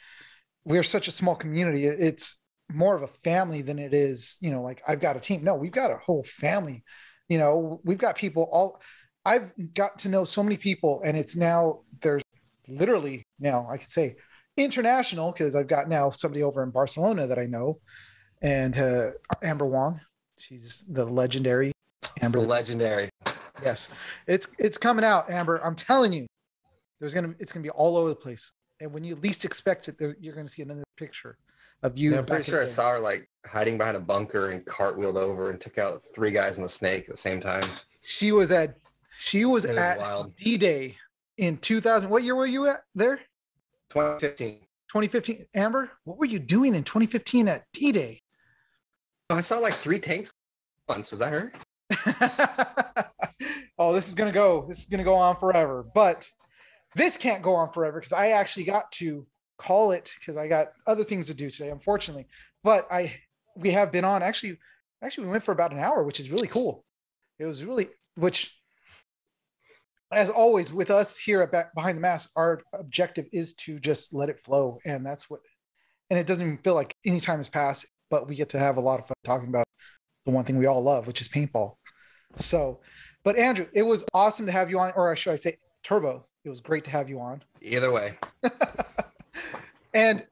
we're such a small community. It's more of a family than it is, like I've got a team. No, we've got a whole family. We've got people I've got to know so many people, and there's literally now I could say international, because I've got now somebody over in Barcelona that I know, and Amber Wong. She's the legendary Amber. Legendary. Yes, it's coming out, Amber. I'm telling you, it's gonna be all over the place, and when you least expect it, you're gonna see another picture of you. Yeah, I'm pretty sure I saw her hiding behind a bunker and cartwheeled over and took out 3 guys in the snake at the same time. She was at D-Day in 2000. What year were you at there? 2015. 2015. Amber, what were you doing in 2015 at D-Day? I saw 3 tanks once. Was that her? Oh, this is gonna go on forever. But this can't go on forever because I actually got to call it because I got other things to do today, unfortunately. But we have been on. Actually, we went for about an hour, which is really cool. It was really, which, as always with us here at Behind the Mask, our objective is to just let it flow, and it doesn't even feel like any time has passed, but we get to have a lot of fun talking about the one thing we all love, which is paintball. So, but Andrew, it was awesome to have you on, or should I say Turbo? It was great to have you on. Either way. And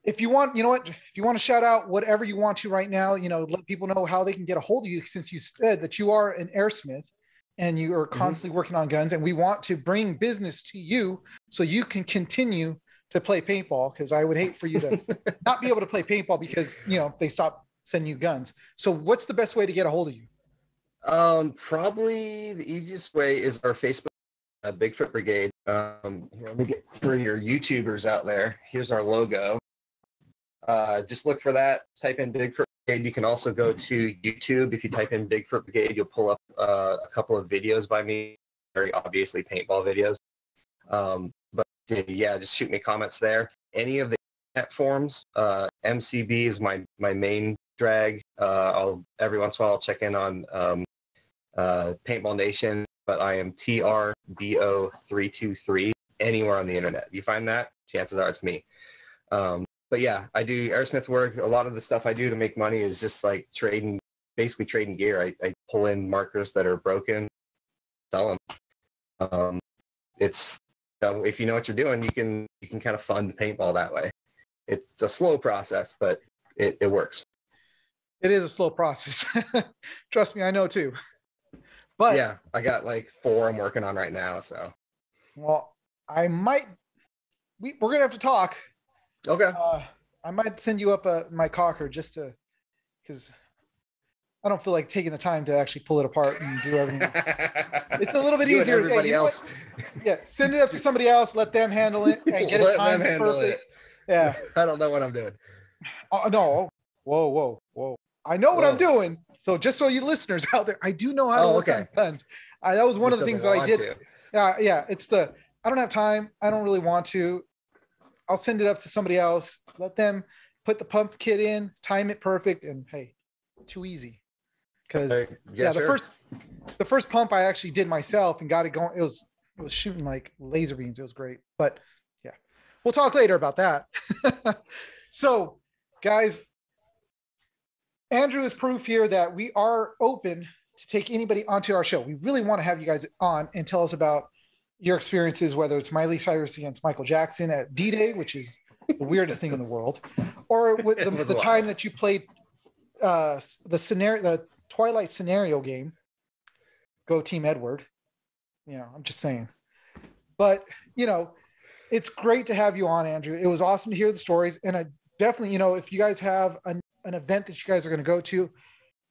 if you want, if you want to shout out whatever you want to right now, let people know how they can get a hold of you, since you said that you are an airsmith and you are constantly working on guns, and we want to bring business to you so you can continue to play paintball, because I would hate for you to not be able to play paintball because, they stop sending you guns. So what's the best way to get a hold of you? Probably the easiest way is our Facebook, Bigfoot Brigade. Here, let me get for your YouTubers out there. Here's our logo. Just look for that. Type in Bigfoot Brigade. You can also go to YouTube. If you type in Bigfoot Brigade, you'll pull up a couple of videos by me. Very obviously paintball videos. But yeah, just shoot me comments there. Any of the internet forums. MCB is my main drag. Every once in a while I'll check in on Paintball Nation, but I am TRBO323 anywhere on the internet. If you find that, chances are it's me. But yeah, I do airsmith work. A lot of the stuff I do to make money is just trading basically trading gear. I pull in markers that are broken, sell them. It's if you know what you're doing, you can kind of fund paintball that way. It's a slow process, but it works. It is a slow process. Trust me, I know too. But yeah, I got like 4 I'm working on right now. So, well, I might. We're gonna have to talk. Okay. I might send you up my cocker just to, because I don't feel like taking the time to actually pull it apart and do everything. It's a little bit easier. Everybody else. Yeah, send it up to somebody else. Let them handle it and get it timed perfect. Yeah. I don't know what I'm doing. No. Whoa. I know what I'm doing. So just so you listeners out there, I do know how to work on guns. That was one of the things that I did. Yeah. I don't have time. I don't really want to. I'll send it up to somebody else. Let them put the pump kit in, time it perfect, and hey, too easy. Because the first pump I actually did myself and got it going. It was shooting like laser beams. It was great. But yeah, we'll talk later about that. So, guys, Andrew is proof here that we are open to take anybody onto our show. We really want to have you guys on and tell us about your experiences, whether it's Miley Cyrus against Michael Jackson at D-Day, which is the weirdest thing in the world, or with the time that you played the Twilight scenario game. Go Team Edward. I'm just saying. But, it's great to have you on, Andrew. It was awesome to hear the stories. And I definitely, if you guys have an event that you guys are going to go to,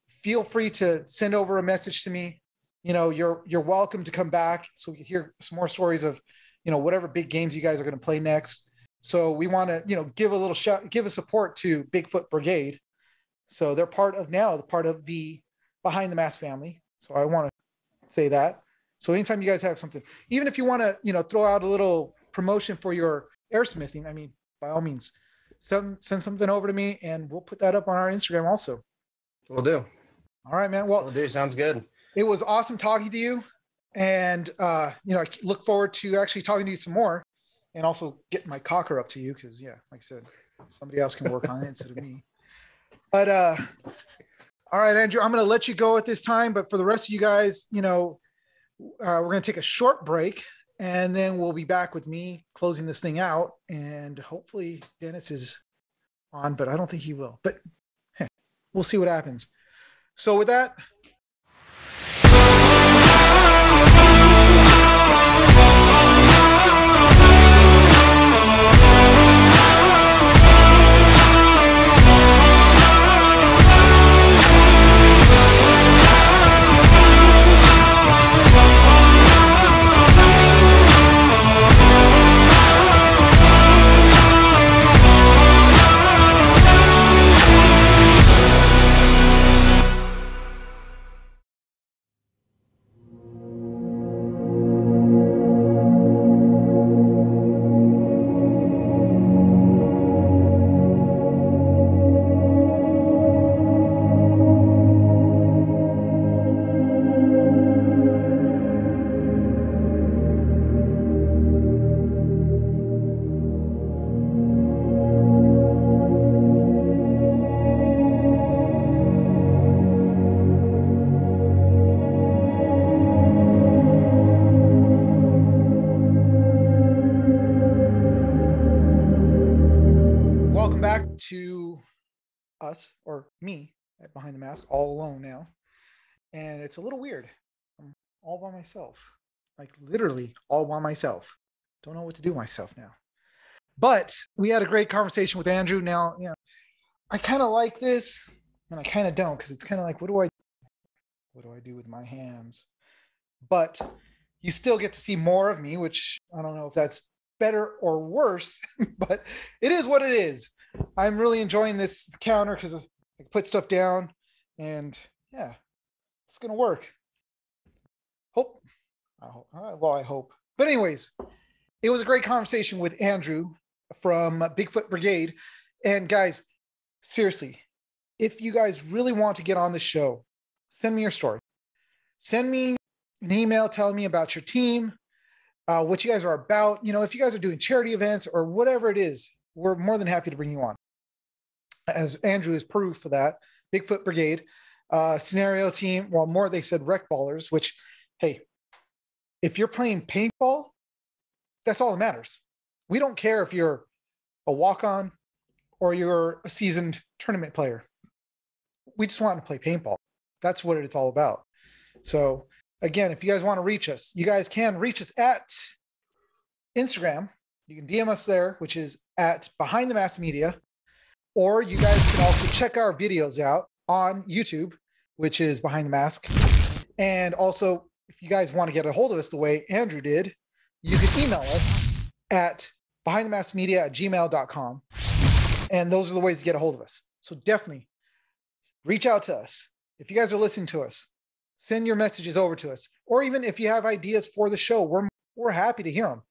feel free to send over a message to me. You're welcome to come back so we can hear some more stories of, whatever big games you guys are going to play next. So we want to, give a support to Bigfoot Brigade. So they're part of the Behind the Mask family. So I want to say that. So anytime you guys have something, even if you want to, throw out a little promotion for your airsmithing, I mean, by all means, send something over to me and we'll put that up on our Instagram also. Will do. All right, man. Well, will do. Sounds good. It was awesome talking to you. And, I look forward to actually talking to you some more and also getting my cocker up to you. Cause like I said, somebody else can work on it instead of me. But, all right, Andrew, I'm going to let you go at this time, but for the rest of you guys, we're going to take a short break and then we'll be back with me closing this thing out. And hopefully Dennis is on, but I don't think he will, but we'll see what happens. So with that, to us or me at Behind the Mask all alone now. And it's a little weird. I'm all by myself, like literally all by myself. Don't know what to do myself now. But we had a great conversation with Andrew. Now, I kind of like this and I kind of don't, because it's kind of like, what do I do with my hands? But you still get to see more of me, which I don't know if that's better or worse, but it is what it is. I'm really enjoying this counter because I can put stuff down and it's going to work. I hope. But anyways, it was a great conversation with Andrew from Bigfoot Brigade. And guys, seriously, if you guys really want to get on the show, send me your story. Send me an email telling me about your team, what you guys are about. If you guys are doing charity events or whatever it is, we're more than happy to bring you on. As Andrew is proof for that, Bigfoot Brigade. scenario team. Well, more they said rec ballers, which, hey, if you're playing paintball, that's all that matters. We don't care if you're a walk-on or you're a seasoned tournament player. We just want to play paintball. That's what it's all about. So again, if you guys want to reach us, you guys can reach us at Instagram. You can DM us there, which is at Behind the Mask Media, or you guys can also check our videos out on YouTube, which is Behind the Mask. And also, if you guys want to get a hold of us the way Andrew did, you can email us at behindthemaskmedia@gmail.com. And those are the ways to get a hold of us. So definitely reach out to us. If you guys are listening to us, send your messages over to us. Or even if you have ideas for the show, we're happy to hear them.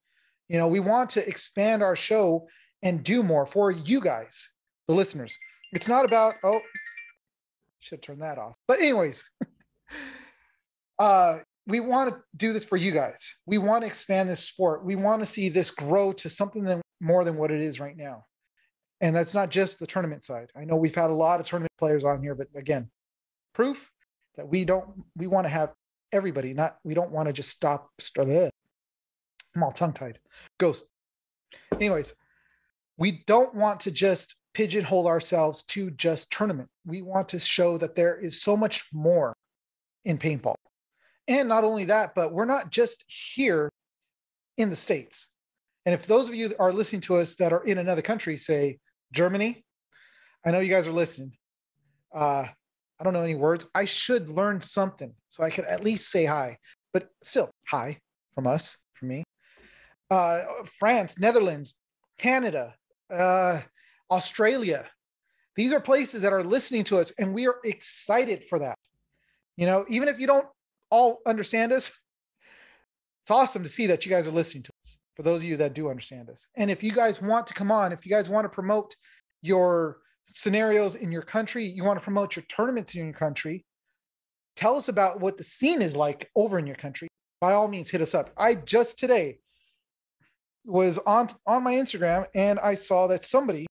You know, we want to expand our show and do more for you guys, the listeners. It's not about, oh, should turn that off. But anyways, we want to do this for you guys. We want to expand this sport. We want to see this grow to something more than what it is right now. And that's not just the tournament side. I know we've had a lot of tournament players on here, but again, proof that we want to have everybody, we don't want to just stop. I'm all tongue-tied. Ghost. Anyways, we don't want to just pigeonhole ourselves to just tournament. We want to show that there is so much more in paintball. And not only that, but we're not just here in the States. And if those of you that are listening to us that are in another country, say Germany, I know you guys are listening. I don't know any words. I should learn something so I could at least say hi, but still hi from us, from me. France, Netherlands, Canada, Australia. These are places that are listening to us, and we are excited for that. You know, even if you don't all understand us, it's awesome to see that you guys are listening to us, for those of you that do understand us. And if you guys want to come on, if you guys want to promote your scenarios in your country, you want to promote your tournaments in your country, tell us about what the scene is like over in your country. By all means, hit us up. I just today was on my Instagram, and I saw that somebody,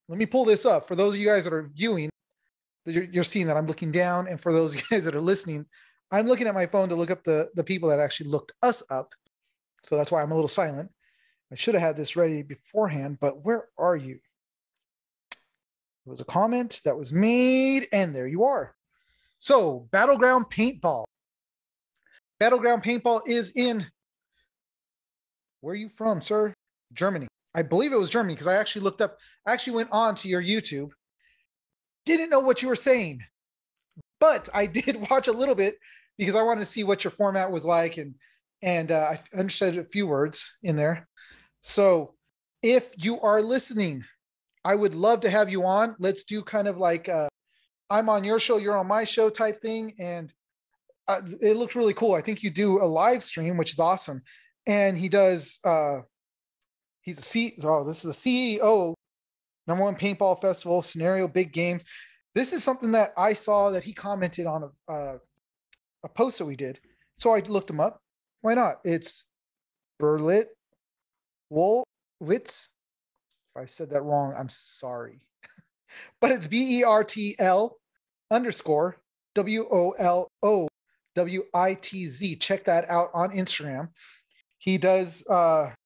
let me pull this up. For those of you guys that are viewing, you're seeing that I'm looking down. And for those of you guys that are listening, I'm looking at my phone to look up the people that actually looked us up. So that's why I'm a little silent. I should have had this ready beforehand, but where are you? It was a comment that was made, and there you are. So Battleground Paintball. Battleground Paintball is in, where are you from, sir? Germany. I believe it was Germany, because I actually looked up, I actually went on to your YouTube. Didn't know what you were saying, but I did watch a little bit because I wanted to see what your format was like, and I understood a few words in there. So if you are listening, I would love to have you on. Let's do kind of like I'm on your show, you're on my show type thing. And it looks really cool. I think you do a live stream, which is awesome. And he does, this is the CEO, #1 Paintball Festival, Scenario Big Games. This is something that I saw that he commented on a post that we did. So I looked him up. Why not? It's Berlit Wolwitz. If I said that wrong, I'm sorry. But it's BERTL _ WOLOWITZ. Check that out on Instagram. He does,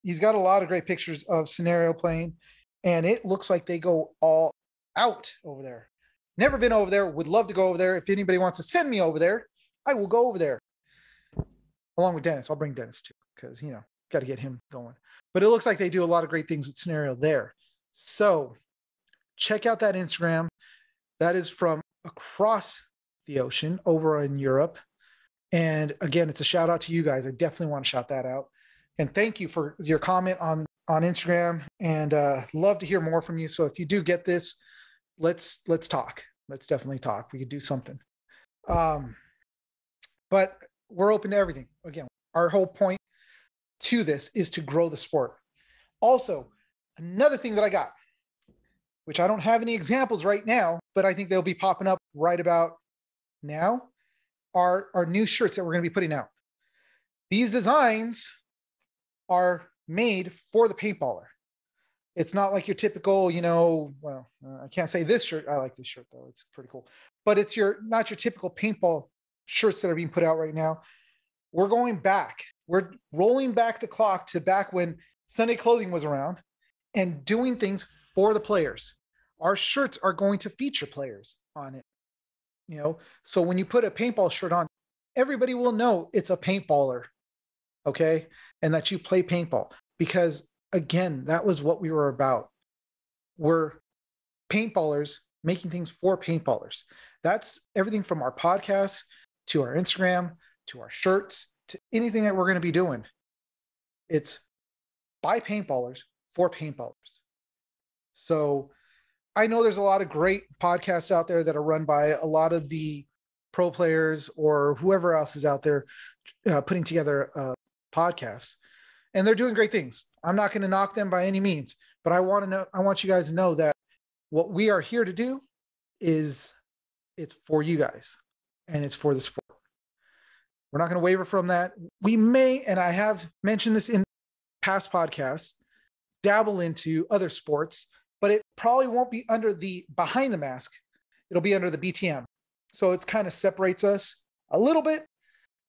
he's got a lot of great pictures of scenario playing, and it looks like they go all out over there. Never been over there, would love to go over there. If anybody wants to send me over there, I will go over there. Along with Dennis. I'll bring Dennis too, because, you know, got to get him going. But it looks like they do a lot of great things with scenario there. So check out that Instagram. That is from across the ocean over in Europe. And again, it's a shout out to you guys. I definitely want to shout that out. And thank you for your comment on Instagram, and love to hear more from you. So if you do get this, let's talk. Let's definitely talk. We could do something. But we're open to everything. Again, our whole point to this is to grow the sport. Also, another thing that I got, which I don't have any examples right now, but I think they'll be popping up right about now, are our new shirts that we're going to be putting out. These designs are made for the paintballer. It's not like your typical, I can't say this shirt. I like this shirt though. It's pretty cool. But it's not your typical paintball shirts that are being put out right now. We're going back. We're rolling back the clock to back when Sunday clothing was around and doing things for the players. Our shirts are going to feature players on it. So when you put a paintball shirt on, everybody will know it's a paintballer, okay? And that you play paintball, because again, that was what we were about. We're paintballers making things for paintballers. That's everything from our podcast to our Instagram to our shirts to anything that we're going to be doing. It's by paintballers for paintballers. So I know there's a lot of great podcasts out there that are run by a lot of the pro players or whoever else is out there putting together podcasts, and they're doing great things. I'm not going to knock them by any means, but I want you guys to know that what we are here to do is it's for you guys and it's for the sport. We're not going to waver from that. We may, and I have mentioned this in past podcasts, dabble into other sports, but it probably won't be under the behind the mask. It'll be under the BTM. So it kind of separates us a little bit,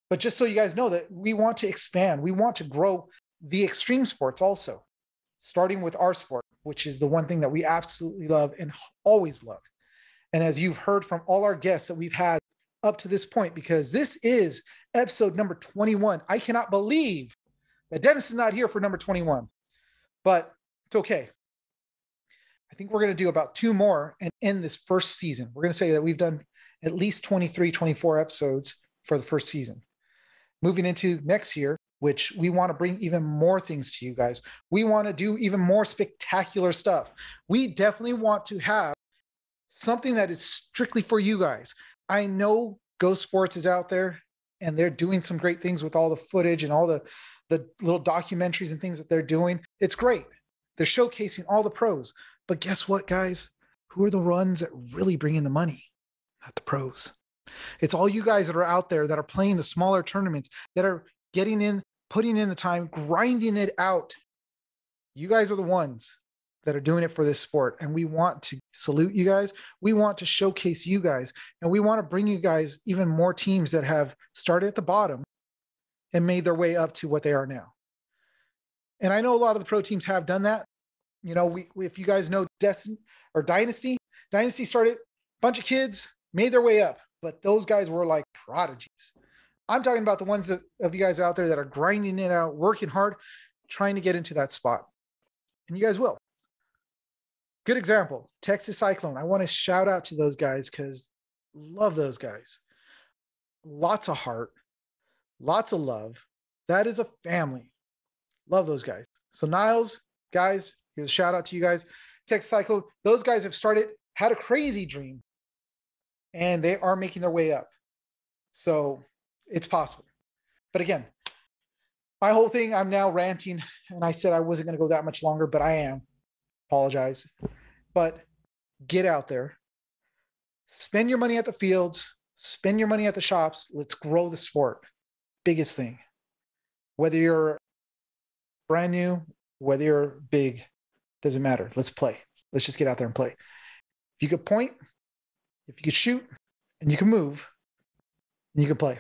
but just so you guys know that we want to expand. We want to grow the extreme sports also, starting with our sport, which is the one thing that we absolutely love and always love. And as you've heard from all our guests that we've had up to this point, because this is episode number 21. I cannot believe that Dennis is not here for number 21, but it's okay. I think we're going to do about 2 more and end this first season. We're going to say that we've done at least 23, 24 episodes for the first season. Moving into next year, which we want to bring even more things to you guys. We want to do even more spectacular stuff. We definitely want to have something that is strictly for you guys. I know Ghost Sports is out there and they're doing some great things with all the footage and all the little documentaries and things that they're doing. It's great. They're showcasing all the pros. But guess what, guys? Who are the ones that really bring in the money? Not the pros. It's all you guys that are out there that are playing the smaller tournaments, that are getting in, putting in the time, grinding it out. You guys are the ones that are doing it for this sport. And we want to salute you guys. We want to showcase you guys. And we want to bring you guys even more teams that have started at the bottom and made their way up to what they are now. And I know a lot of the pro teams have done that. If you guys know Dynasty started a bunch of kids, made their way up, but those guys were like prodigies. I'm talking about the ones of you guys out there that are grinding it out, working hard, trying to get into that spot. And you guys will. Good example, Texas Cyclone. I want to shout out to those guys because love those guys. Lots of heart, lots of love. That is a family. Love those guys. So Niles, guys, here's a shout out to you guys. Texas Cyclone, those guys have had a crazy dream, and they are making their way up. So it's possible. But again, my whole thing, I'm now ranting, and I said I wasn't going to go that much longer, but I am. Apologize. But get out there. Spend your money at the fields. Spend your money at the shops. Let's grow the sport. Biggest thing. Whether you're brand new, whether you're big, doesn't matter. Let's play. Let's just get out there and play. If you could point, if you could shoot, and you can move, and you can play.